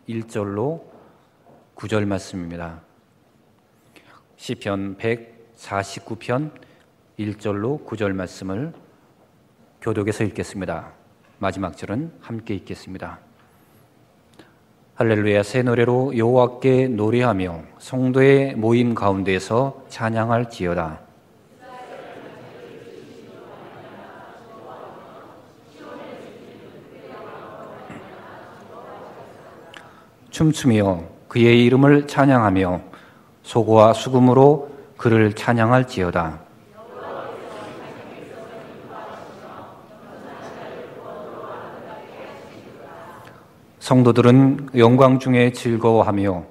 1절로 9절 말씀입니다. 시편 149편 1절로 9절 말씀을 교독에서 읽겠습니다. 마지막 절은 함께 읽겠습니다. 할렐루야. 새 노래로 여호와께 노래하며 성도의 모임 가운데서 찬양할지어다. 춤추며 그의 이름을 찬양하며 소고와 수금으로 그를 찬양할지어다. 성도들은 영광 중에 즐거워하며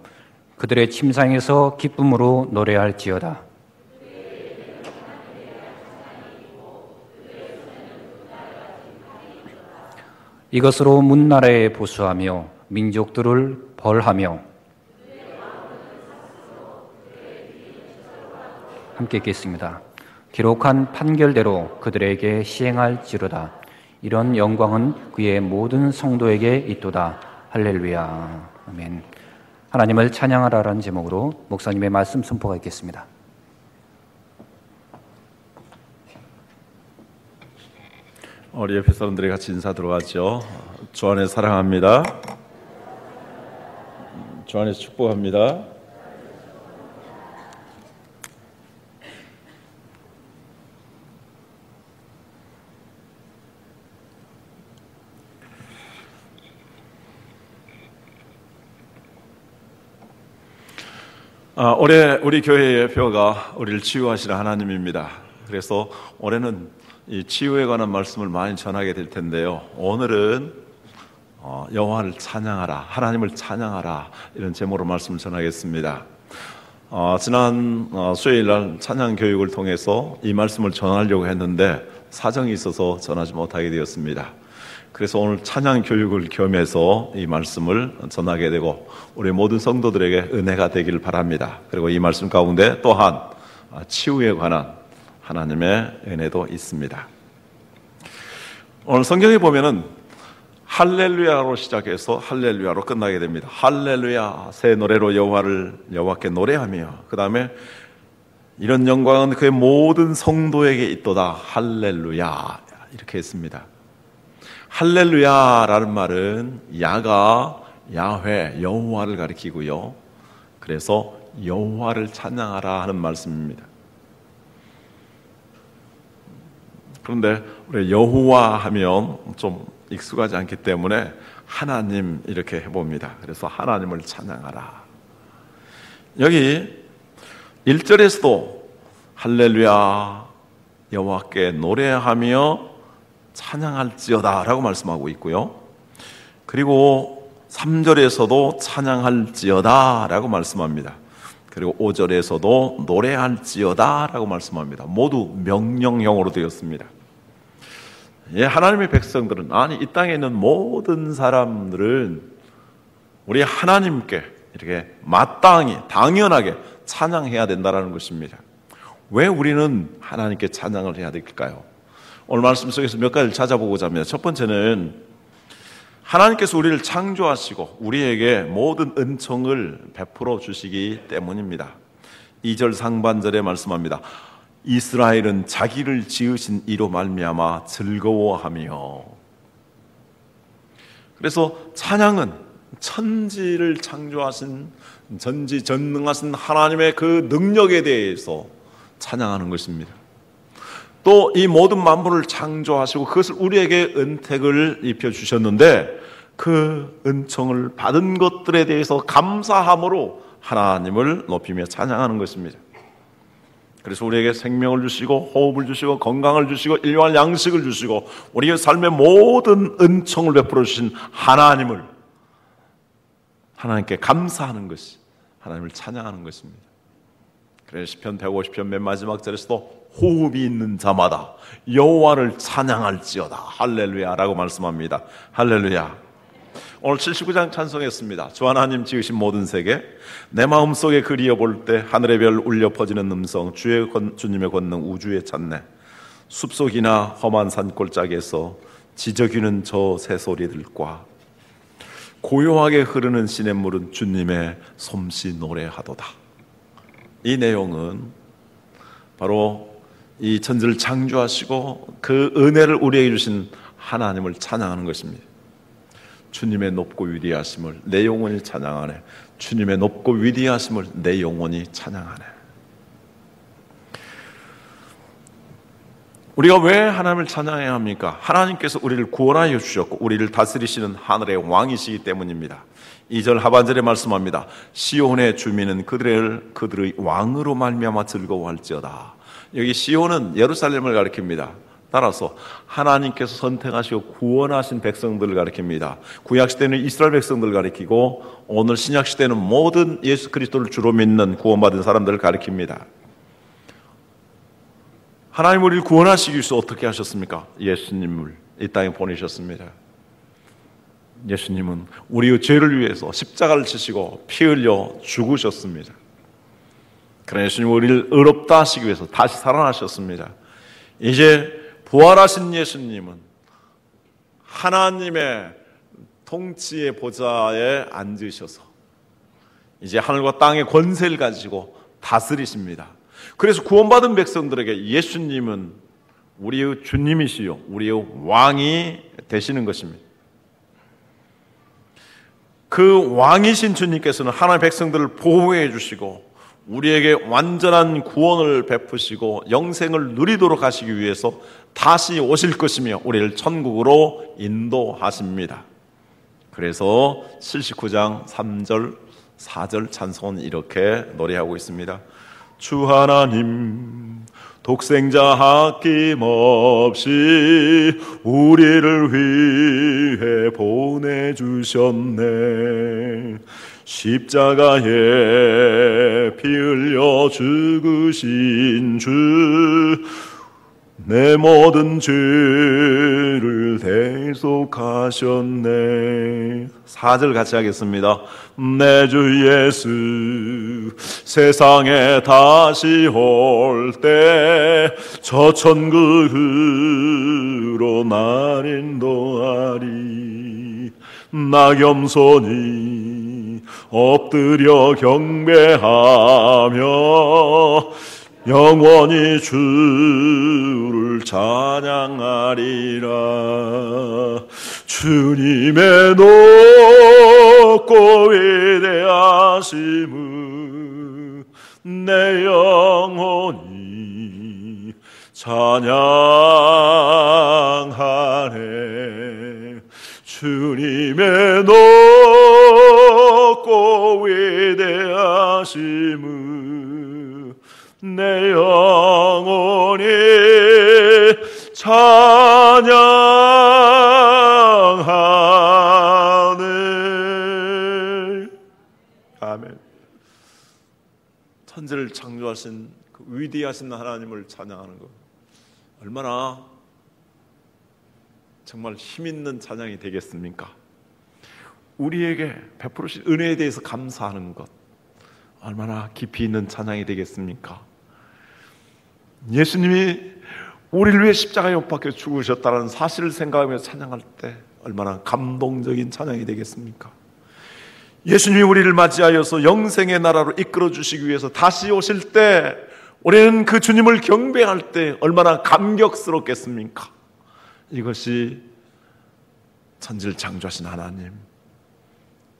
그들의 침상에서 기쁨으로 노래할지어다. 이것으로 문나라에 보수하며 민족들을 벌하며 함께 읽겠습니다. 기록한 판결대로 그들에게 시행할지로다. 이런 영광은 그의 모든 성도에게 있도다. 할렐루야. 아멘. 하나님을 찬양하라라는 제목으로 목사님의 말씀 선포가 있겠습니다. 우리 옆에 사람들이 같이 인사 들어가죠. 주 안에 사랑합니다. 주 안에서 축복합니다. 올해 우리 교회의 표가 우리를 치유하시는 하나님입니다. 그래서 올해는 이 치유에 관한 말씀을 많이 전하게 될 텐데요. 오늘은 여호와를 찬양하라, 하나님을 찬양하라, 이런 제목으로 말씀을 전하겠습니다. 지난 수요일 날 찬양 교육을 통해서 이 말씀을 전하려고 했는데 사정이 있어서 전하지 못하게 되었습니다. 그래서 오늘 찬양 교육을 겸해서 이 말씀을 전하게 되고 우리 모든 성도들에게 은혜가 되기를 바랍니다. 그리고 이 말씀 가운데 또한 치유에 관한 하나님의 은혜도 있습니다. 오늘 성경에 보면은 할렐루야로 시작해서 할렐루야로 끝나게 됩니다. 할렐루야, 새 노래로 여호와께 노래하며, 그 다음에 이런 영광은 그의 모든 성도에게 있도다. 할렐루야, 이렇게 했습니다. 할렐루야라는 말은 야가 야훼, 여호와를 가리키고요. 그래서 여호와를 찬양하라 하는 말씀입니다. 그런데 우리 여호와 하면 좀 익숙하지 않기 때문에 하나님 이렇게 해봅니다. 그래서 하나님을 찬양하라. 여기 1절에서도 할렐루야, 여호와께 노래하며 찬양할지어다 라고 말씀하고 있고요. 그리고 3절에서도 찬양할지어다 라고 말씀합니다. 그리고 5절에서도 노래할지어다 라고 말씀합니다. 모두 명령형으로 되었습니다. 하나님의 백성들은, 아니 이 땅에 있는 모든 사람들은 우리 하나님께 이렇게 마땅히 당연하게 찬양해야 된다는 것입니다. 왜 우리는 하나님께 찬양을 해야 될까요? 오늘 말씀 속에서 몇 가지를 찾아보고자 합니다. 첫 번째는 하나님께서 우리를 창조하시고 우리에게 모든 은총을 베풀어 주시기 때문입니다. 2절 상반절에 말씀합니다. 이스라엘은 자기를 지으신 이로 말미암아 즐거워하며. 그래서 찬양은 천지를 창조하신 전지전능하신 하나님의 그 능력에 대해서 찬양하는 것입니다. 또 이 모든 만물을 창조하시고 그것을 우리에게 은택을 입혀주셨는데 그 은총을 받은 것들에 대해서 감사함으로 하나님을 높이며 찬양하는 것입니다. 그래서 우리에게 생명을 주시고 호흡을 주시고 건강을 주시고 일용할 양식을 주시고 우리의 삶의 모든 은총을 베풀어 주신 하나님께 감사하는 것이 하나님을 찬양하는 것입니다. 그래서 시편 150편 맨 마지막 절에서도 호흡이 있는 자마다 여호와를 찬양할지어다. 할렐루야라고 말씀합니다. 할렐루야. 오늘 79장 찬송했습니다. 주 하나님 지으신 모든 세계, 내 마음속에 그리워 볼 때 하늘의 별 울려 퍼지는 음성, 주님의 권능 우주에 찾네. 숲속이나 험한 산골짜기에서 지저귀는 저 새소리들과 고요하게 흐르는 시냇물은 주님의 솜씨 노래하도다. 이 내용은 바로 이 천지를 창조하시고 그 은혜를 우리에게 주신 하나님을 찬양하는 것입니다. 주님의 높고 위대하심을 내 영혼이 찬양하네. 주님의 높고 위대하심을 내 영혼이 찬양하네. 우리가 왜 하나님을 찬양해야 합니까? 하나님께서 우리를 구원하여 주셨고 우리를 다스리시는 하늘의 왕이시기 때문입니다. 2절 하반절에 말씀합니다. 시온의 주민은 그들의 왕으로 말미암아 즐거워할지어다. 여기 시온은 예루살렘을 가리킵니다. 따라서 하나님께서 선택하시고 구원하신 백성들을 가리킵니다. 구약시대는 이스라엘 백성들을 가리키고 오늘 신약시대는 모든 예수 그리스도를 주로 믿는 구원받은 사람들을 가리킵니다. 하나님 우리를 구원하시기 위해서 어떻게 하셨습니까? 예수님을 이 땅에 보내셨습니다. 예수님은 우리의 죄를 위해서 십자가를 지시고 피 흘려 죽으셨습니다. 그러나 예수님은 우리를 의롭다 하시기 위해서 다시 살아나셨습니다. 이제 부활하신 예수님은 하나님의 통치의 보좌에 앉으셔서 이제 하늘과 땅의 권세를 가지고 다스리십니다. 그래서 구원받은 백성들에게 예수님은 우리의 주님이시요 우리의 왕이 되시는 것입니다. 그 왕이신 주님께서는 하나님의 백성들을 보호해 주시고 우리에게 완전한 구원을 베푸시고 영생을 누리도록 하시기 위해서 다시 오실 것이며 우리를 천국으로 인도하십니다. 그래서 79장 3절 4절 찬송은 이렇게 노래하고 있습니다. 주 하나님 독생자 아낌없이 우리를 위해 보내주셨네. 십자가에 피 흘려 죽으신 주 내 모든 죄를 대속하셨네. 4절 같이 하겠습니다. 내 주 예수 세상에 다시 올 때 저 천국으로 날 인도하리. 나 겸손히 엎드려 경배하며 영원히 주를 찬양하리라. 주님의 높고 위대하심을 내 영혼이 찬양하네. 주님의 높고 위대하심을 내 영혼이 찬양하네. 아멘. 천지를 창조하신 그 위대하신 하나님을 찬양하는 것, 얼마나 정말 힘있는 찬양이 되겠습니까? 우리에게 베풀으신 은혜에 대해서 감사하는 것, 얼마나 깊이 있는 찬양이 되겠습니까? 예수님이 우리를 위해 십자가에 못 박혀 죽으셨다는 사실을 생각하며 찬양할 때 얼마나 감동적인 찬양이 되겠습니까? 예수님이 우리를 맞이하여서 영생의 나라로 이끌어 주시기 위해서 다시 오실 때 우리는 그 주님을 경배할 때 얼마나 감격스럽겠습니까? 이것이 천지를 창조하신 하나님,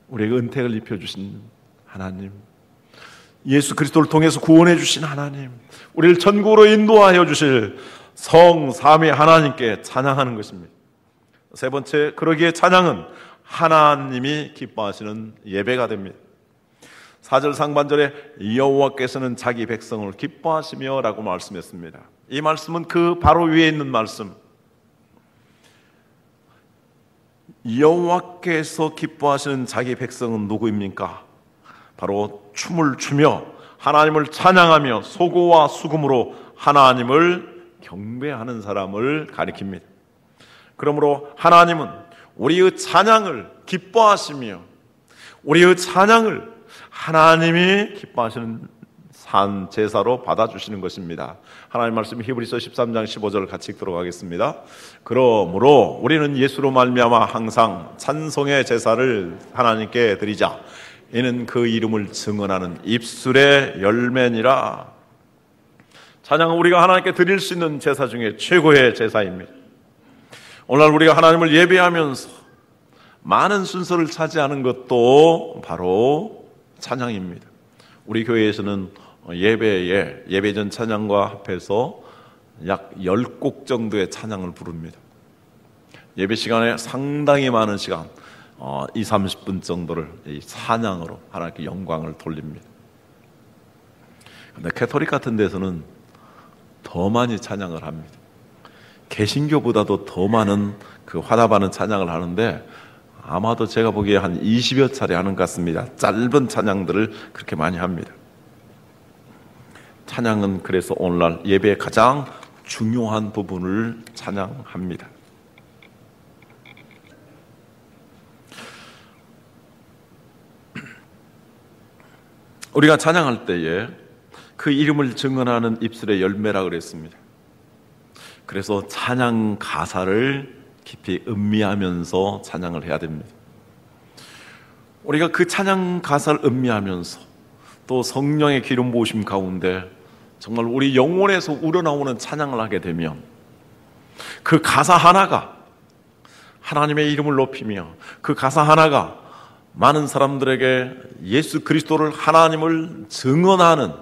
우리에게 은택을 입혀주신 하나님, 예수 그리스도를 통해서 구원해 주신 하나님, 우리를 천국으로 인도하여 주실 성 삼위 하나님께 찬양하는 것입니다. 세 번째, 그러기에 찬양은 하나님이 기뻐하시는 예배가 됩니다. 4절 상반절에 여호와께서는 자기 백성을 기뻐하시며 라고 말씀했습니다. 이 말씀은 그 바로 위에 있는 말씀, 여호와께서 기뻐하시는 자기 백성은 누구입니까? 바로 춤을 추며 하나님을 찬양하며 소고와 수금으로 하나님을 경배하는 사람을 가리킵니다. 그러므로 하나님은 우리의 찬양을 기뻐하시며 우리의 찬양을 하나님이 기뻐하시는 한 제사로 받아주시는 것입니다. 하나님 말씀 히브리서 13장 15절 같이 읽도록 하겠습니다. 그러므로 우리는 예수로 말미암아 항상 찬송의 제사를 하나님께 드리자. 이는 그 이름을 증언하는 입술의 열매니라. 찬양은 우리가 하나님께 드릴 수 있는 제사 중에 최고의 제사입니다. 오늘날 우리가 하나님을 예배하면서 많은 순서를 차지하는 것도 바로 찬양입니다. 우리 교회에서는 예배전 찬양과 합해서 약 10곡 정도의 찬양을 부릅니다. 예배 시간에 상당히 많은 시간 20-30분 정도를 이 찬양으로 하나님께 영광을 돌립니다. 그런데 캐토릭 같은 데서는 더 많이 찬양을 합니다. 개신교보다도 더 많은 그 화답하는 찬양을 하는데 아마도 제가 보기에 한 20여 차례 하는 것 같습니다. 짧은 찬양들을 그렇게 많이 합니다. 찬양은 그래서 오늘날 예배의 가장 중요한 부분을 찬양합니다. 우리가 찬양할 때에 그 이름을 증언하는 입술의 열매라 그랬습니다. 그래서 찬양 가사를 깊이 음미하면서 찬양을 해야 됩니다. 우리가 그 찬양 가사를 음미하면서 또 성령의 기름 부으심 가운데 정말 우리 영혼에서 우러나오는 찬양을 하게 되면 그 가사 하나가 하나님의 이름을 높이며 그 가사 하나가 많은 사람들에게 예수 그리스도를 하나님을 증언하는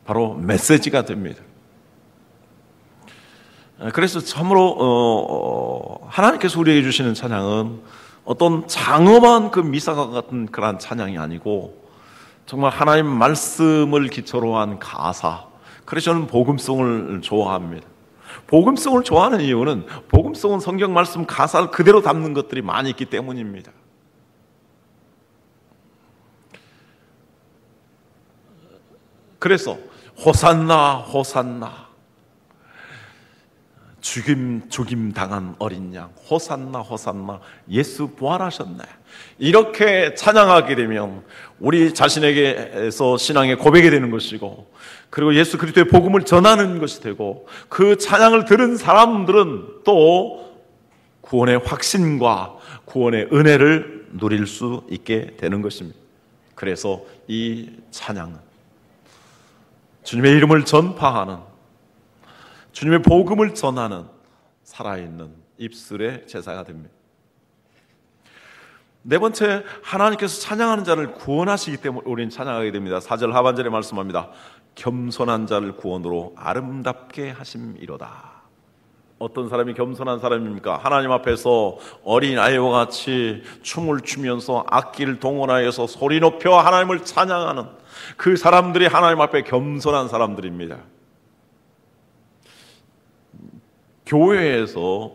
바로 메시지가 됩니다. 그래서 참으로 하나님께서 우리에게 주시는 찬양은 어떤 장엄한 그 미사가 같은 그러한 찬양이 아니고 정말 하나님 말씀을 기초로 한 가사. 그래서 저는 복음송을 좋아합니다. 복음송을 좋아하는 이유는 복음송은 성경 말씀 가사를 그대로 담는 것들이 많이 있기 때문입니다. 그래서 호산나 호산나 죽임 당한 어린 양 호산나 호산나 예수 부활하셨네. 이렇게 찬양하게 되면 우리 자신에게서 신앙의 고백이 되는 것이고 그리고 예수 그리스도의 복음을 전하는 것이 되고 그 찬양을 들은 사람들은 또 구원의 확신과 구원의 은혜를 누릴 수 있게 되는 것입니다. 그래서 이 찬양은 주님의 이름을 전파하는 주님의 복음을 전하는 살아있는 입술의 제사가 됩니다. 네 번째, 하나님께서 찬양하는 자를 구원하시기 때문에 우리는 찬양하게 됩니다. 4절 하반절에 말씀합니다. 겸손한 자를 구원으로 아름답게 하심이로다. 어떤 사람이 겸손한 사람입니까? 하나님 앞에서 어린아이와 같이 춤을 추면서 악기를 동원하여서 소리 높여 하나님을 찬양하는 그 사람들이 하나님 앞에 겸손한 사람들입니다. 교회에서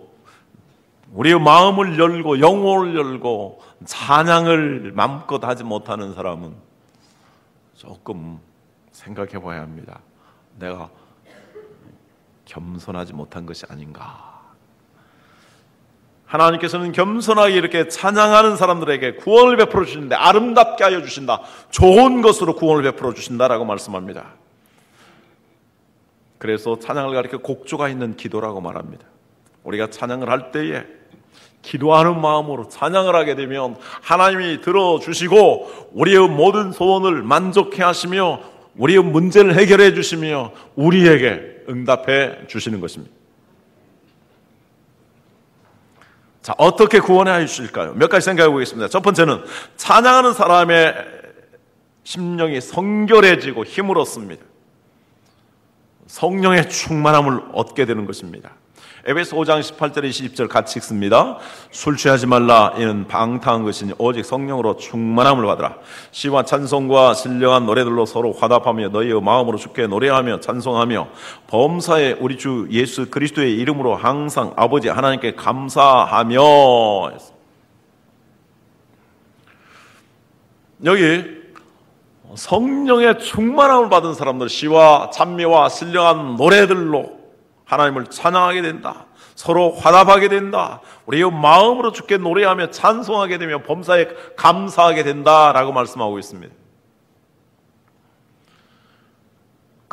우리의 마음을 열고 영혼을 열고 찬양을 마음껏 하지 못하는 사람은 조금 생각해 봐야 합니다. 내가 겸손하지 못한 것이 아닌가. 하나님께서는 겸손하게 이렇게 찬양하는 사람들에게 구원을 베풀어 주시는데 아름답게 하여 주신다. 좋은 것으로 구원을 베풀어 주신다라고 말씀합니다. 그래서 찬양을 가리켜 곡조가 있는 기도라고 말합니다. 우리가 찬양을 할 때에 기도하는 마음으로 찬양을 하게 되면 하나님이 들어주시고 우리의 모든 소원을 만족해 하시며 우리의 문제를 해결해 주시며 우리에게 응답해 주시는 것입니다. 자, 어떻게 구원해 주실까요? 몇 가지 생각해 보겠습니다. 첫 번째는 찬양하는 사람의 심령이 성결해지고 힘을 얻습니다. 성령의 충만함을 얻게 되는 것입니다. 에베소 5장 18절 20절 같이 읽습니다. 술 취하지 말라. 이는 방탕한 것이니 오직 성령으로 충만함을 받으라. 시와 찬송과 신령한 노래들로 서로 화답하며 너희의 마음으로 주께 노래하며 찬송하며 범사에 우리 주 예수 그리스도의 이름으로 항상 아버지 하나님께 감사하며. 여기 성령의 충만함을 받은 사람들, 시와 찬미와 신령한 노래들로 하나님을 찬양하게 된다. 서로 화답하게 된다. 우리의 마음으로 주께 노래하며 찬송하게 되며 범사에 감사하게 된다라고 말씀하고 있습니다.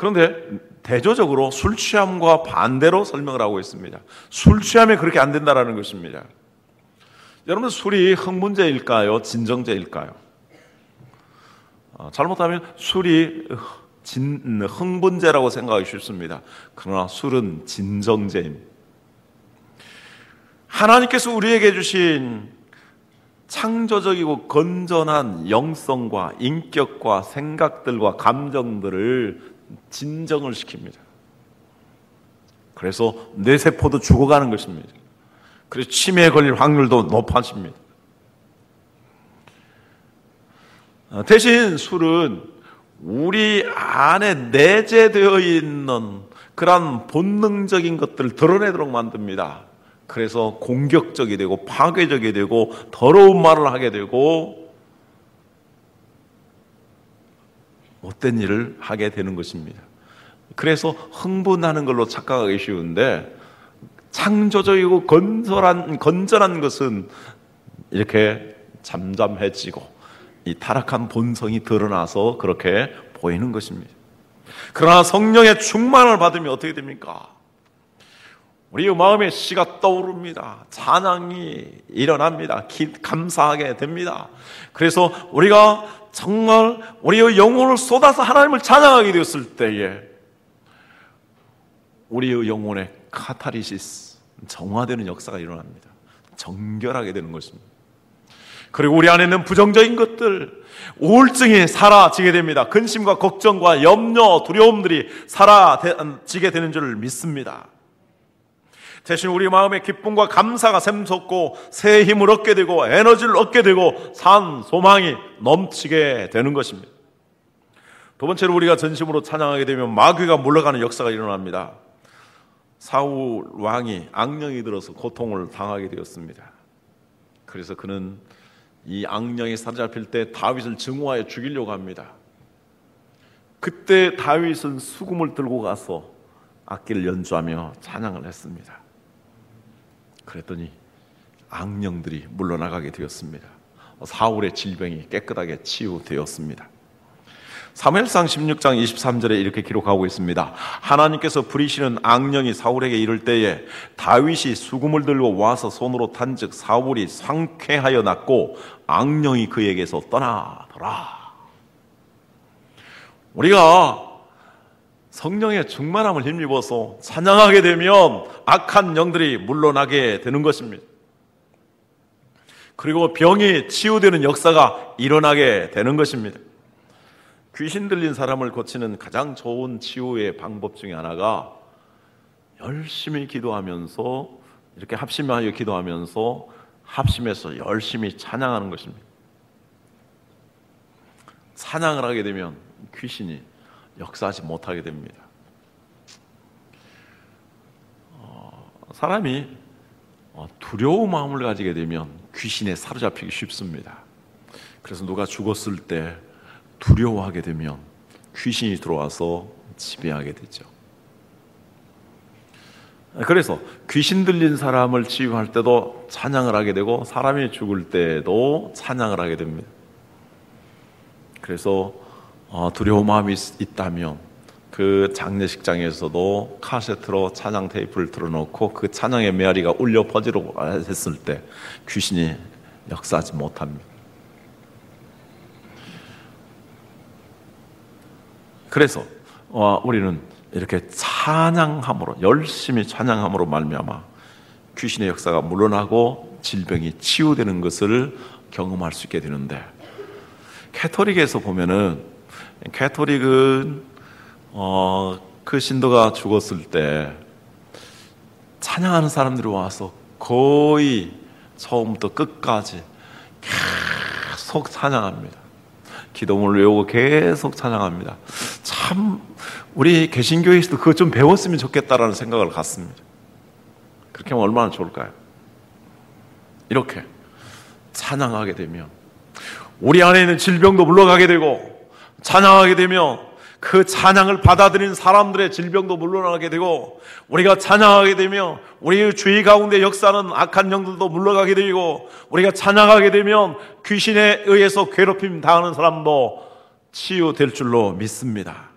그런데 대조적으로 술 취함과 반대로 설명을 하고 있습니다. 술 취함에 그렇게 안 된다라는 것입니다. 여러분, 술이 흥분제일까요? 진정제일까요? 잘못하면 술이 흥분제라고 생각하기 쉽습니다. 그러나 술은 진정제입니다. 하나님께서 우리에게 주신 창조적이고 건전한 영성과 인격과 생각들과 감정들을 진정을 시킵니다. 그래서 뇌세포도 죽어가는 것입니다. 그래서 치매에 걸릴 확률도 높아집니다. 대신 술은 우리 안에 내재되어 있는 그런 본능적인 것들을 드러내도록 만듭니다. 그래서 공격적이 되고 파괴적이 되고 더러운 말을 하게 되고 못된 일을 하게 되는 것입니다. 그래서 흥분하는 걸로 착각하기 쉬운데 창조적이고 건전한 것은 이렇게 잠잠해지고 이 타락한 본성이 드러나서 그렇게 보이는 것입니다. 그러나 성령의 충만을 받으면 어떻게 됩니까? 우리의 마음에 씨가 떠오릅니다. 찬양이 일어납니다. 감사하게 됩니다. 그래서 우리가 정말 우리의 영혼을 쏟아서 하나님을 찬양하게 되었을 때에 우리의 영혼에 카타르시스, 정화되는 역사가 일어납니다. 정결하게 되는 것입니다. 그리고 우리 안에 있는 부정적인 것들, 우울증이 사라지게 됩니다. 근심과 걱정과 염려, 두려움들이 사라지게 되는 줄 믿습니다. 대신 우리 마음에 기쁨과 감사가 샘솟고 새 힘을 얻게 되고 에너지를 얻게 되고 산 소망이 넘치게 되는 것입니다. 두 번째로 우리가 전심으로 찬양하게 되면 마귀가 물러가는 역사가 일어납니다. 사울 왕이 악령이 들어서 고통을 당하게 되었습니다. 그래서 그는 이 악령이 사로잡힐 때 다윗을 증오하여 죽이려고 합니다. 그때 다윗은 수금을 들고 가서 악기를 연주하며 찬양을 했습니다. 그랬더니 악령들이 물러나가게 되었습니다. 사울의 질병이 깨끗하게 치유되었습니다. 사무엘상 16장 23절에 이렇게 기록하고 있습니다. 하나님께서 부리시는 악령이 사울에게 이를 때에 다윗이 수금을 들고 와서 손으로 탄즉 사울이 상쾌하여 낫고 악령이 그에게서 떠나더라. 우리가 성령의 충만함을 힘입어서 찬양하게 되면 악한 영들이 물러나게 되는 것입니다. 그리고 병이 치유되는 역사가 일어나게 되는 것입니다. 귀신 들린 사람을 고치는 가장 좋은 치유의 방법 중에 하나가 열심히 기도하면서 이렇게 합심하여 기도하면서 합심해서 열심히 찬양하는 것입니다. 찬양을 하게 되면 귀신이 역사하지 못하게 됩니다. 사람이 두려운 마음을 가지게 되면 귀신에 사로잡히기 쉽습니다. 그래서 누가 죽었을 때 두려워하게 되면 귀신이 들어와서 지배하게 되죠. 그래서 귀신 들린 사람을 치유할 때도 찬양을 하게 되고 사람이 죽을 때도 찬양을 하게 됩니다. 그래서 두려운 마음이 있다면 그 장례식장에서도 카세트로 찬양 테이프를 틀어놓고 그 찬양의 메아리가 울려 퍼지려고 했을 때 귀신이 역사하지 못합니다. 그래서 우리는 이렇게 찬양함으로, 열심히 찬양함으로 말미암아 귀신의 역사가 물러나고 질병이 치유되는 것을 경험할 수 있게 되는데, 캐토릭에서 보면은 캐토릭은 그 신도가 죽었을 때 찬양하는 사람들이 와서 거의 처음부터 끝까지 계속 찬양합니다. 기도문을 외우고 계속 찬양합니다. 참 우리 개신교에서도 그거 좀 배웠으면 좋겠다라는 생각을 갖습니다. 그렇게 하면 얼마나 좋을까요? 이렇게 찬양하게 되면 우리 안에 있는 질병도 물러가게 되고, 찬양하게 되면 그 찬양을 받아들이는 사람들의 질병도 물러나게 되고, 우리가 찬양하게 되면 우리의 주의 가운데 역사하는 악한 영들도 물러가게 되고, 우리가 찬양하게 되면 귀신에 의해서 괴롭힘 당하는 사람도 치유될 줄로 믿습니다.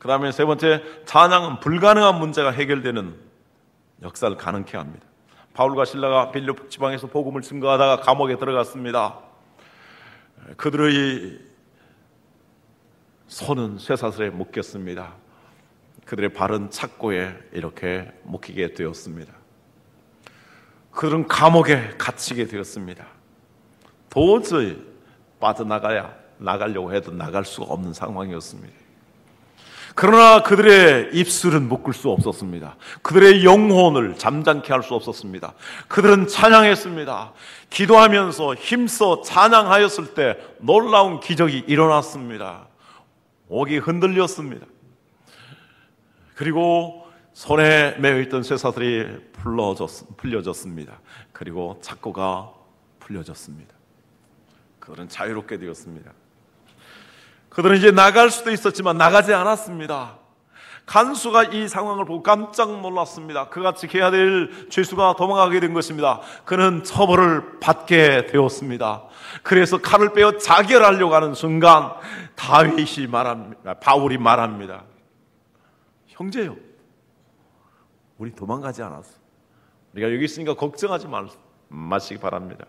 그 다음에 세 번째, 찬양은 불가능한 문제가 해결되는 역사를 가능케 합니다. 바울과 실라가 빌립보 지방에서 복음을 증거하다가 감옥에 들어갔습니다. 그들의 손은 쇠사슬에 묶였습니다. 그들의 발은 착고에 이렇게 묶이게 되었습니다. 그들은 감옥에 갇히게 되었습니다. 도저히 나가려고 해도 나갈 수가 없는 상황이었습니다. 그러나 그들의 입술은 묶을 수 없었습니다. 그들의 영혼을 잠잠케 할 수 없었습니다. 그들은 찬양했습니다. 기도하면서 힘써 찬양하였을 때 놀라운 기적이 일어났습니다. 옥이 흔들렸습니다. 그리고 손에 매어있던 쇠사슬이 풀려졌습니다. 그리고 착고가 풀려졌습니다. 그들은 자유롭게 되었습니다. 그들은 이제 나갈 수도 있었지만 나가지 않았습니다. 간수가 이 상황을 보고 깜짝 놀랐습니다. 그가 지켜야 될 죄수가 도망가게 된 것입니다. 그는 처벌을 받게 되었습니다. 그래서 칼을 빼어 자결하려고 하는 순간 바울이 말합니다. 형제요, 우리 도망가지 않았어. 우리가 여기 있으니까 걱정하지 마시기 바랍니다.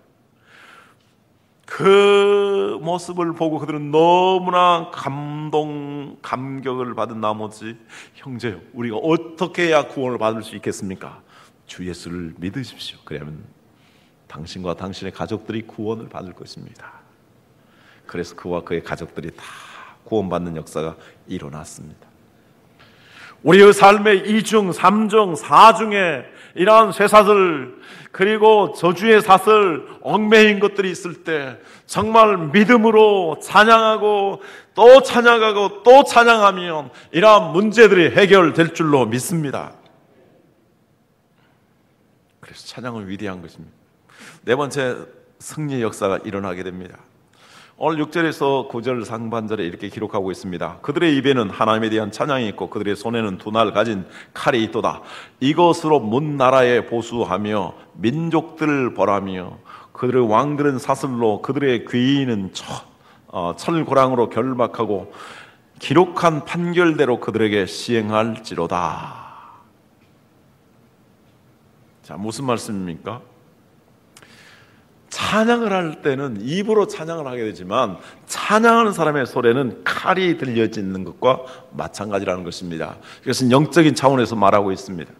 그 모습을 보고 그들은 너무나 감격을 받은 나머지, 형제요, 우리가 어떻게 해야 구원을 받을 수 있겠습니까? 주 예수를 믿으십시오. 그러면 당신과 당신의 가족들이 구원을 받을 것입니다. 그래서 그와 그의 가족들이 다 구원받는 역사가 일어났습니다. 우리의 삶의 2중, 3중, 4중에 이러한 쇠사슬, 그리고 저주의 사슬, 얽매인 것들이 있을 때 정말 믿음으로 찬양하고 또 찬양하고 또 찬양하면 이러한 문제들이 해결될 줄로 믿습니다. 그래서 찬양은 위대한 것입니다. 네 번째, 승리의 역사가 일어나게 됩니다. 오늘 6절에서 9절 상반절에 이렇게 기록하고 있습니다. 그들의 입에는 하나님에 대한 찬양이 있고 그들의 손에는 두 날 가진 칼이 있도다. 이것으로 문 나라에 보수하며 민족들을 벌하며 그들의 왕들은 사슬로 그들의 귀인은 철고랑으로 결박하고 기록한 판결대로 그들에게 시행할지로다. 자, 무슨 말씀입니까? 찬양을 할 때는 입으로 찬양을 하게 되지만 찬양하는 사람의 손에는 칼이 들려져 있는 것과 마찬가지라는 것입니다. 이것은 영적인 차원에서 말하고 있습니다.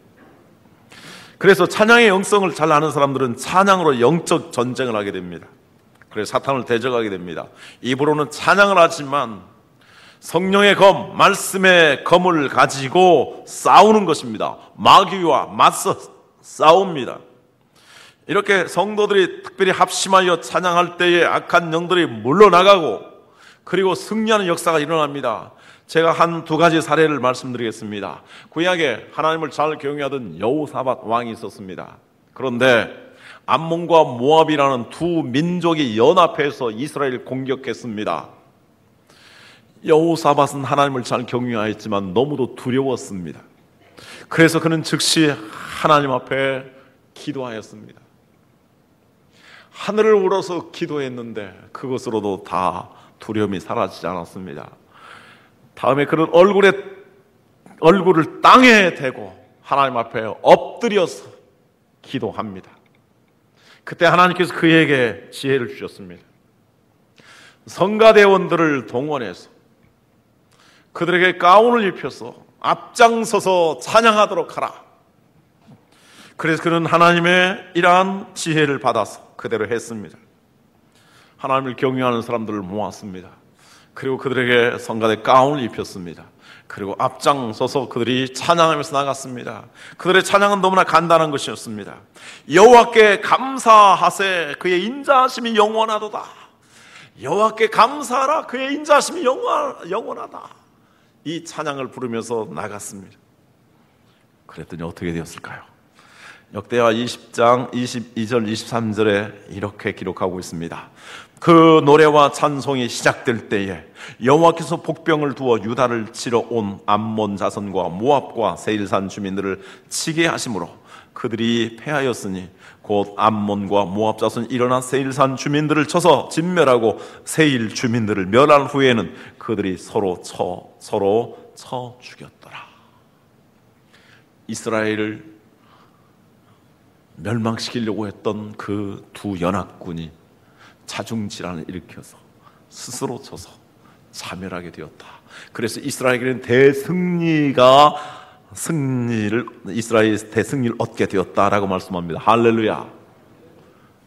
그래서 찬양의 영성을 잘 아는 사람들은 찬양으로 영적 전쟁을 하게 됩니다. 그래서 사탄을 대적하게 됩니다. 입으로는 찬양을 하지만 성령의 검, 말씀의 검을 가지고 싸우는 것입니다. 마귀와 맞서 싸웁니다. 이렇게 성도들이 특별히 합심하여 찬양할 때에 악한 영들이 물러나가고 그리고 승리하는 역사가 일어납니다. 제가 한 두 가지 사례를 말씀드리겠습니다. 구약에 하나님을 잘 경외하던 여호사밧 왕이 있었습니다. 그런데 암몬과 모압이라는 두 민족이 연합해서 이스라엘을 공격했습니다. 여호사밧은 하나님을 잘 경외하였지만 너무도 두려웠습니다. 그래서 그는 즉시 하나님 앞에 기도하였습니다. 하늘을 우러서 기도했는데 그것으로도 다 두려움이 사라지지 않았습니다. 다음에 그는 얼굴을 땅에 대고 하나님 앞에 엎드려서 기도합니다. 그때 하나님께서 그에게 지혜를 주셨습니다. 성가대원들을 동원해서 그들에게 가운을 입혀서 앞장서서 찬양하도록 하라. 그래서 그는 하나님의 이러한 지혜를 받아서 그대로 했습니다. 하나님을 경외하는 사람들을 모았습니다. 그리고 그들에게 성가대 가운을 입혔습니다. 그리고 앞장서서 그들이 찬양하면서 나갔습니다. 그들의 찬양은 너무나 간단한 것이었습니다. 여호와께 감사하세, 그의 인자하심이 영원하도다. 여호와께 감사하라, 그의 인자하심이 영원하다. 이 찬양을 부르면서 나갔습니다. 그랬더니 어떻게 되었을까요? 역대하 20장 22절 23절에 이렇게 기록하고 있습니다. 그 노래와 찬송이 시작될 때에 여호와께서 복병을 두어 유다를 치러 온 암몬 자손과 모압과 세일산 주민들을 치게 하심으로 그들이 패하였으니 곧 암몬과 모압 자손이 일어나 세일산 주민들을 쳐서 진멸하고 세일 주민들을 멸한 후에는 그들이 서로 쳐 죽였더라. 이스라엘을 멸망시키려고 했던 그 두 연합군이 자중질환을 일으켜서 스스로 쳐서 자멸하게 되었다. 그래서 이스라엘에게는 이스라엘 대승리를 얻게 되었다라고 말씀합니다. 할렐루야.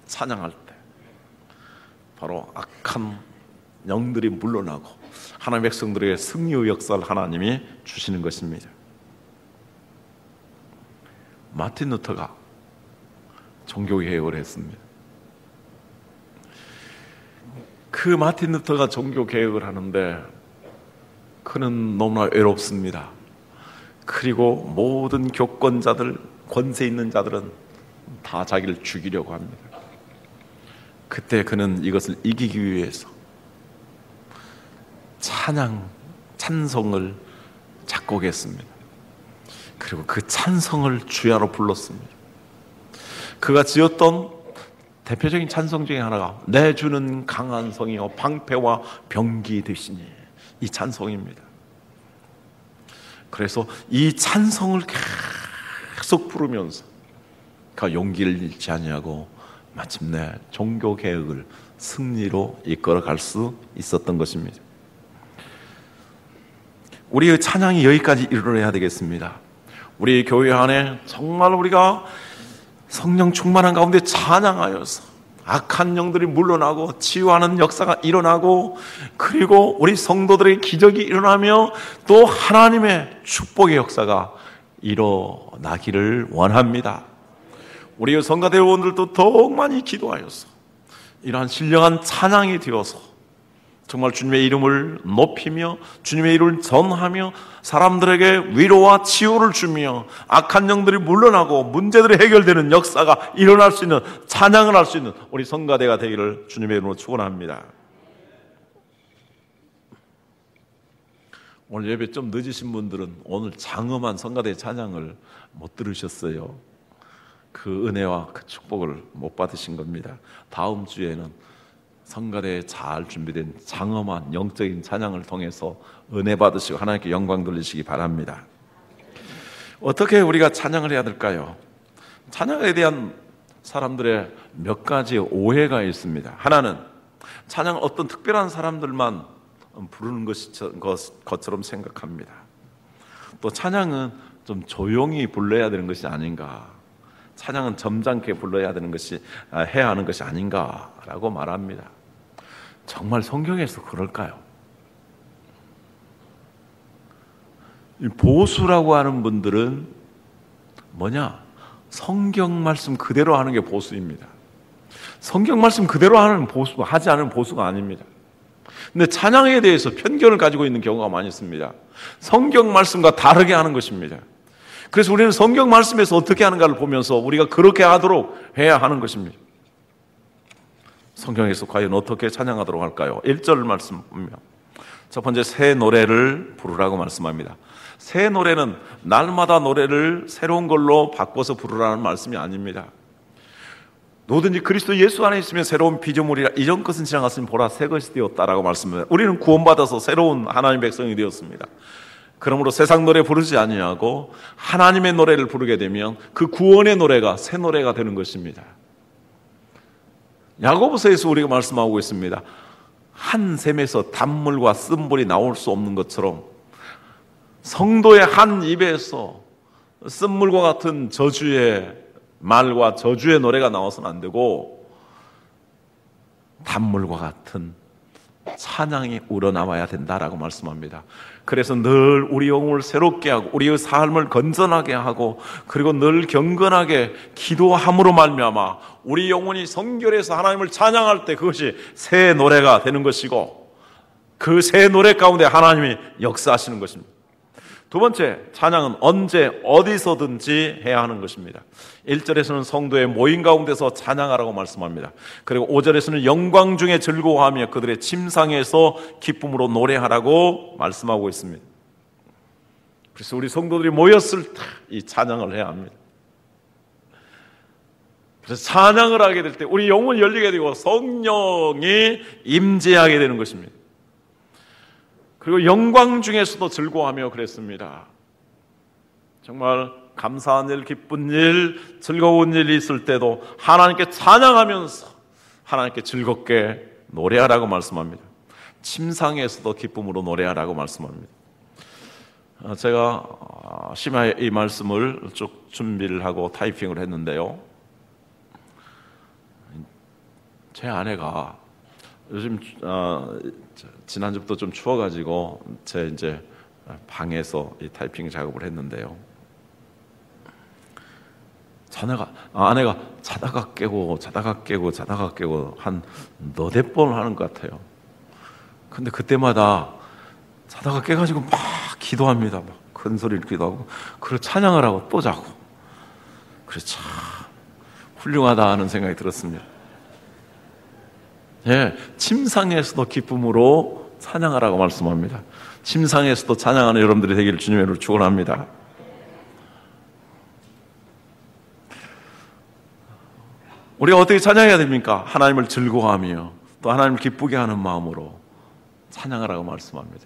찬양할 때 바로 악한 영들이 물러나고 하나님의 백성들에게 승리의 역사를 하나님이 주시는 것입니다. 마틴 루터가 종교개혁을 했습니다. 그 마틴 루터가 종교개혁을 하는데 그는 너무나 외롭습니다. 그리고 모든 교권자들, 권세 있는 자들은 다 자기를 죽이려고 합니다. 그때 그는 이것을 이기기 위해서 찬송을 작곡했습니다. 그리고 그 찬송을 주야로 불렀습니다. 그가 지었던 대표적인 찬송 중에 하나가 내 주는 강한 성이요 방패와 병기 되시니, 이 찬송입니다. 그래서 이 찬송을 계속 부르면서 그가 용기를 잃지 아니하고 마침내 종교개혁을 승리로 이끌어갈 수 있었던 것입니다. 우리의 찬양이 여기까지 이르러야 되겠습니다. 우리 교회 안에 정말 우리가 성령 충만한 가운데 찬양하여서 악한 영들이 물러나고 치유하는 역사가 일어나고, 그리고 우리 성도들의 기적이 일어나며 또 하나님의 축복의 역사가 일어나기를 원합니다. 우리 성가대원들도 더욱 많이 기도하여서 이러한 신령한 찬양이 되어서 정말 주님의 이름을 높이며 주님의 이름을 전하며 사람들에게 위로와 치유를 주며 악한 영들이 물러나고 문제들이 해결되는 역사가 일어날 수 있는, 찬양을 할 수 있는 우리 성가대가 되기를 주님의 이름으로 축원합니다. 오늘 예배 좀 늦으신 분들은 오늘 장엄한 성가대 찬양을 못 들으셨어요. 그 은혜와 그 축복을 못 받으신 겁니다. 다음 주에는 성가대에 잘 준비된 장엄한 영적인 찬양을 통해서 은혜 받으시고 하나님께 영광 돌리시기 바랍니다. 어떻게 우리가 찬양을 해야 될까요? 찬양에 대한 사람들의 몇 가지 오해가 있습니다. 하나는 찬양을 어떤 특별한 사람들만 부르는 것처럼 생각합니다. 또 찬양은 좀 조용히 불러야 되는 것이 아닌가, 찬양은 점잖게 불러야 되는 것이, 해야 하는 것이 아닌가라고 말합니다. 정말 성경에서 그럴까요? 보수라고 하는 분들은 뭐냐? 성경 말씀 그대로 하는 게 보수입니다. 성경 말씀 그대로 하지 않은 보수가 아닙니다. 근데 찬양에 대해서 편견을 가지고 있는 경우가 많이 있습니다. 성경 말씀과 다르게 하는 것입니다. 그래서 우리는 성경 말씀에서 어떻게 하는가를 보면서 우리가 그렇게 하도록 해야 하는 것입니다. 성경에서 과연 어떻게 찬양하도록 할까요? 1절 말씀 보면 첫 번째, 새 노래를 부르라고 말씀합니다. 새 노래는 날마다 노래를 새로운 걸로 바꿔서 부르라는 말씀이 아닙니다. 누구든지 그리스도 예수 안에 있으면 새로운 피조물이라, 이전 것은 지나갔으니 보라 새 것이 되었다라고 말씀합니다. 우리는 구원받아서 새로운 하나님의 백성이 되었습니다. 그러므로 세상 노래 부르지 아니하고 하나님의 노래를 부르게 되면 그 구원의 노래가 새 노래가 되는 것입니다. 야고보서에서 우리가 말씀하고 있습니다. 한 샘에서 단물과 쓴물이 나올 수 없는 것처럼 성도의 한 입에서 쓴물과 같은 저주의 말과 저주의 노래가 나와서는 안 되고 단물과 같은 찬양이 우러나와야 된다라고 말씀합니다. 그래서 늘 우리 영혼을 새롭게 하고 우리의 삶을 건전하게 하고, 그리고 늘 경건하게 기도함으로 말미암아 우리 영혼이 성결해서 하나님을 찬양할 때 그것이 새 노래가 되는 것이고, 그 새 노래 가운데 하나님이 역사하시는 것입니다. 두 번째, 찬양은 언제 어디서든지 해야 하는 것입니다. 1절에서는 성도의 모임 가운데서 찬양하라고 말씀합니다. 그리고 5절에서는 영광 중에 즐거워하며 그들의 침상에서 기쁨으로 노래하라고 말씀하고 있습니다. 그래서 우리 성도들이 모였을 때 이 찬양을 해야 합니다. 그래서 찬양을 하게 될 때 우리 영혼이 열리게 되고 성령이 임재하게 되는 것입니다. 그리고 영광 중에서도 즐거워하며 그랬습니다. 정말 감사한 일, 기쁜 일, 즐거운 일이 있을 때도 하나님께 찬양하면서 하나님께 즐겁게 노래하라고 말씀합니다. 침상에서도 기쁨으로 노래하라고 말씀합니다. 제가 심야에 이 말씀을 쭉 준비를 하고 타이핑을 했는데요, 제 아내가 요즘 지난주부터 좀 추워가지고 제 이제 방에서 이 타이핑 작업을 했는데요, 아내가 자다가 깨고 한 너댓 번 하는 것 같아요. 근데 그때마다 자다가 깨가지고 막 기도합니다. 막 큰 소리를 기도하고, 그리고 찬양을 하고 또 자고. 그래서 참 훌륭하다 하는 생각이 들었습니다. 예, 침상에서도 기쁨으로 찬양하라고 말씀합니다. 침상에서도 찬양하는 여러분들이 되기를 주님의 이름으로 축원합니다. 우리가 어떻게 찬양해야 됩니까? 하나님을 즐거워하며 또 하나님을 기쁘게 하는 마음으로 찬양하라고 말씀합니다.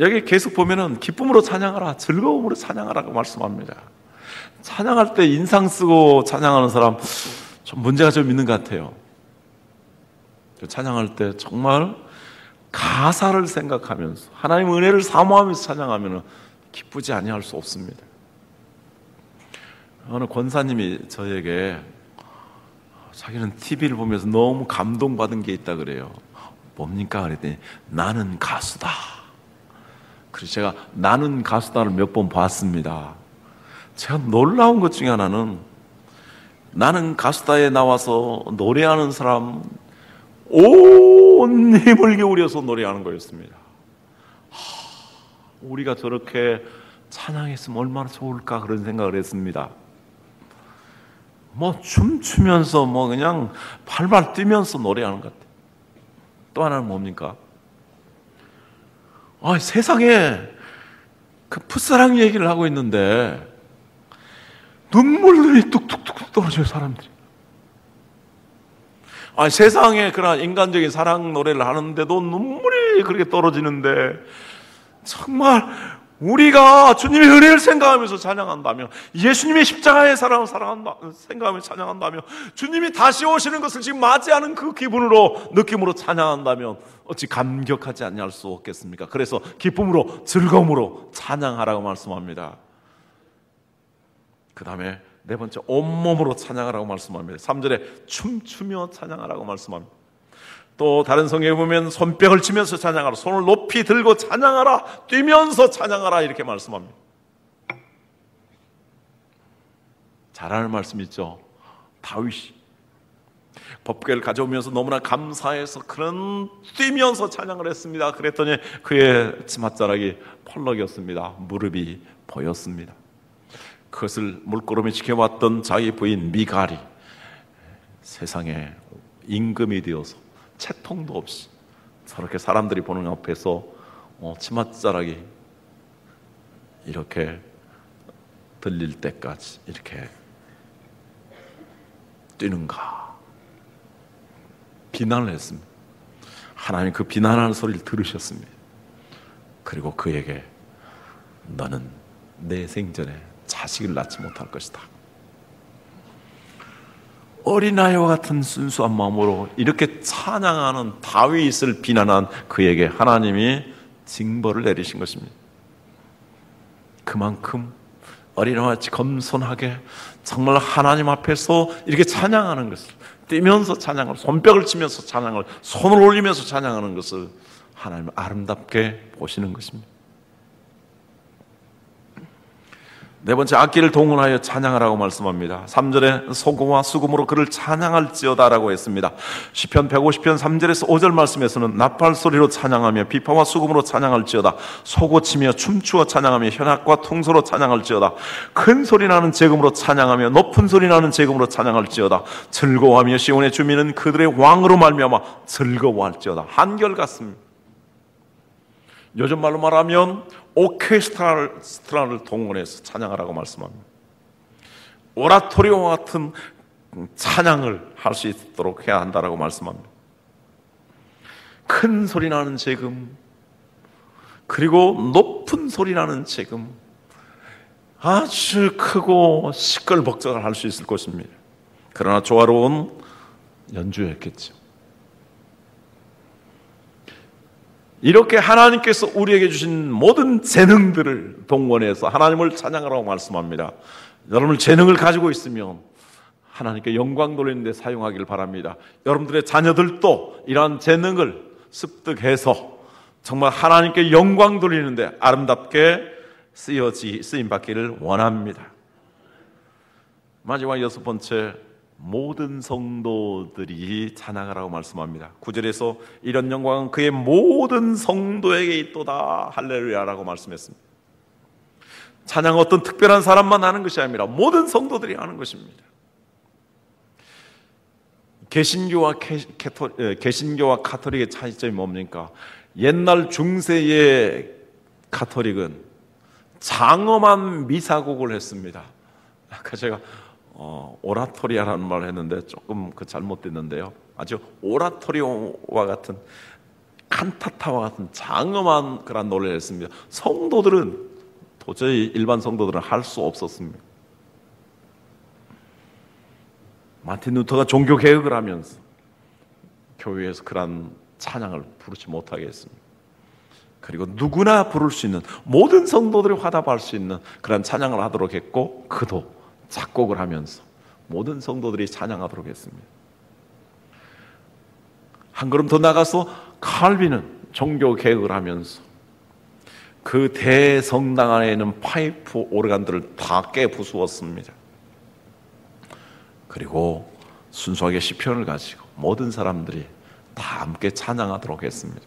여기 계속 보면은 기쁨으로 찬양하라, 즐거움으로 찬양하라고 말씀합니다. 찬양할 때 인상 쓰고 찬양하는 사람 좀 문제가 좀 있는 것 같아요. 찬양할 때 정말 가사를 생각하면서 하나님의 은혜를 사모하면서 찬양하면 기쁘지 아니할 수 없습니다. 어느 권사님이 저에게 자기는 TV를 보면서 너무 감동받은 게 있다 그래요. 뭡니까? 그랬더니 나는 가수다. 그래서 제가 나는 가수다를 몇 번 봤습니다. 제가 놀라운 것 중에 하나는 나는 가수다에 나와서 노래하는 사람 온 힘을 기울여서 노래하는 거였습니다. 우리가 저렇게 찬양했으면 얼마나 좋을까 그런 생각을 했습니다. 뭐 춤추면서 뭐 그냥 발발 뛰면서 노래하는 것 같아요. 또 하나는 뭡니까? 세상에 그 풋사랑 얘기를 하고 있는데 눈물들이 뚝뚝뚝 떨어져요, 사람들이. 세상에 그런 인간적인 사랑 노래를 하는데도 눈물이 그렇게 떨어지는데, 정말 우리가 주님의 은혜를 생각하면서 찬양한다면, 예수님의 십자가의 사랑을 생각하며 찬양한다면, 주님이 다시 오시는 것을 지금 맞이하는 그 기분으로, 느낌으로 찬양한다면 어찌 감격하지 않을 수 없겠습니까? 그래서 기쁨으로, 즐거움으로 찬양하라고 말씀합니다. 그 다음에 네 번째, 온몸으로 찬양하라고 말씀합니다. 3절에 춤추며 찬양하라고 말씀합니다. 또 다른 성경에 보면 손뼉을 치면서 찬양하라, 손을 높이 들고 찬양하라, 뛰면서 찬양하라 이렇게 말씀합니다. 잘하는 말씀 있죠. 다윗이 법궤를 가져오면서 너무나 감사해서 그런 뛰면서 찬양을 했습니다. 그랬더니 그의 치맛자락이 펄럭였습니다. 무릎이 보였습니다. 그것을 물끄러미 지켜봤던 자기 부인 미갈이 세상에 임금이 되어서 채통도 없이 저렇게 사람들이 보는 앞에서 치맛자락이 이렇게 들릴 때까지 이렇게 뛰는가 비난을 했습니다. 하나님 그 비난하는 소리를 들으셨습니다. 그리고 그에게 너는 내 생전에 자식을 낳지 못할 것이다. 어린아이와 같은 순수한 마음으로 이렇게 찬양하는 다윗을 비난한 그에게 하나님이 징벌을 내리신 것입니다. 그만큼 어린아이와 같이 겸손하게 정말 하나님 앞에서 이렇게 찬양하는 것을, 뛰면서 찬양을, 손뼉을 치면서 찬양을, 손을 올리면서 찬양하는 것을 하나님은 아름답게 보시는 것입니다. 네 번째, 악기를 동원하여 찬양하라고 말씀합니다. 3절에 소고와 수금으로 그를 찬양할지어다라고 했습니다. 시편 150편 3절에서 5절 말씀에서는 나팔 소리로 찬양하며 비파와 수금으로 찬양할지어다, 소고치며 춤추어 찬양하며 현악과 통소로 찬양할지어다, 큰 소리 나는 제금으로 찬양하며 높은 소리 나는 제금으로 찬양할지어다, 즐거워하며 시온의 주민은 그들의 왕으로 말미암아 즐거워할지어다. 한결같습니다. 요즘 말로 말하면 오케스트라를 동원해서 찬양하라고 말씀합니다. 오라토리오와 같은 찬양을 할 수 있도록 해야 한다라고 말씀합니다. 큰 소리 나는 재금, 그리고 높은 소리 나는 재금, 아주 크고 시끌벅적을 할 수 있을 것입니다. 그러나 조화로운 연주였겠죠. 이렇게 하나님께서 우리에게 주신 모든 재능들을 동원해서 하나님을 찬양하라고 말씀합니다. 여러분 재능을 가지고 있으면 하나님께 영광 돌리는 데 사용하길 바랍니다. 여러분들의 자녀들도 이러한 재능을 습득해서 정말 하나님께 영광 돌리는 데 아름답게 쓰임 받기를 원합니다. 마지막 6번째, 모든 성도들이 찬양하라고 말씀합니다. 9절에서 이런 영광은 그의 모든 성도에게 있도다 할렐루야라고 말씀했습니다. 찬양은 어떤 특별한 사람만 하는 것이 아니라 모든 성도들이 하는 것입니다. 개신교와 가톨릭의 차이점이 뭡니까? 옛날 중세의 가톨릭은 장엄한 미사곡을 했습니다. 아까 제가 오라토리아라는 말을 했는데 조금 잘못됐는데요. 아주 오라토리오와 같은, 칸타타와 같은 장엄한 그런 노래를 했습니다. 성도들은 도저히 일반 성도들은 할 수 없었습니다. 마틴 루터가 종교 개혁을 하면서 교회에서 그런 찬양을 부르지 못하게 했습니다. 그리고 누구나 부를 수 있는, 모든 성도들이 화답할 수 있는 그런 찬양을 하도록 했고, 그도 작곡을 하면서 모든 성도들이 찬양하도록 했습니다. 한 걸음 더 나가서 칼빈은 종교 개혁을 하면서 그 대성당 안에 있는 파이프 오르간들을 다 깨부수었습니다. 그리고 순수하게 시편을 가지고 모든 사람들이 다 함께 찬양하도록 했습니다.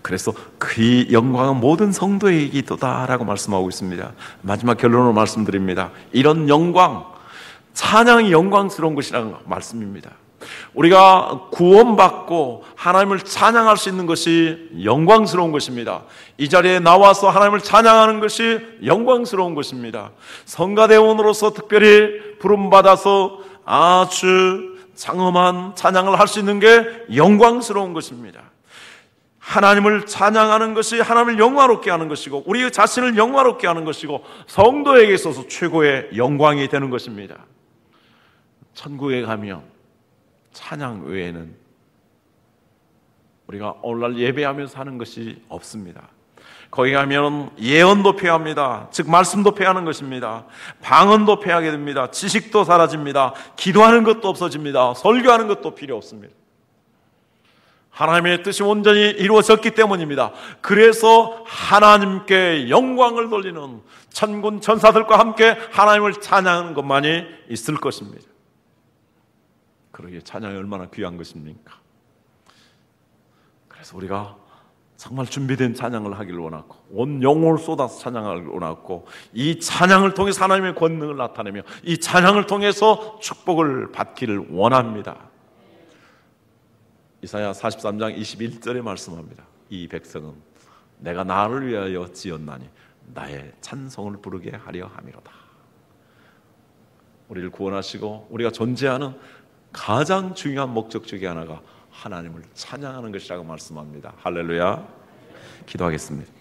그래서 그 영광은 모든 성도에게 있도다라고 말씀하고 있습니다. 마지막 결론으로 말씀드립니다. 이런 영광, 찬양이 영광스러운 것이라는 말씀입니다. 우리가 구원받고 하나님을 찬양할 수 있는 것이 영광스러운 것입니다. 이 자리에 나와서 하나님을 찬양하는 것이 영광스러운 것입니다. 성가대원으로서 특별히 부름받아서 아주 장엄한 찬양을 할 수 있는 게 영광스러운 것입니다. 하나님을 찬양하는 것이 하나님을 영화롭게 하는 것이고, 우리 자신을 영화롭게 하는 것이고, 성도에게 있어서 최고의 영광이 되는 것입니다. 천국에 가면 찬양 외에는 우리가 오늘날 예배하면서 하는 것이 없습니다. 거기 가면 예언도 폐합니다. 즉 말씀도 폐하는 것입니다. 방언도 폐하게 됩니다. 지식도 사라집니다. 기도하는 것도 없어집니다. 설교하는 것도 필요 없습니다. 하나님의 뜻이 온전히 이루어졌기 때문입니다. 그래서 하나님께 영광을 돌리는 천군 천사들과 함께 하나님을 찬양하는 것만이 있을 것입니다. 그러기에 찬양이 얼마나 귀한 것입니까? 그래서 우리가 정말 준비된 찬양을 하기를 원하고, 온 영혼을 쏟아서 찬양하기를 원하고, 이 찬양을 통해서 하나님의 권능을 나타내며 이 찬양을 통해서 축복을 받기를 원합니다. 이사야 43장 21절에 말씀합니다. 이 백성은 내가 나를 위하여 지었나니 나의 찬송을 부르게 하려 함이로다. 우리를 구원하시고 우리가 존재하는 가장 중요한 목적 중에 하나가 하나님을 찬양하는 것이라고 말씀합니다. 할렐루야. 기도하겠습니다.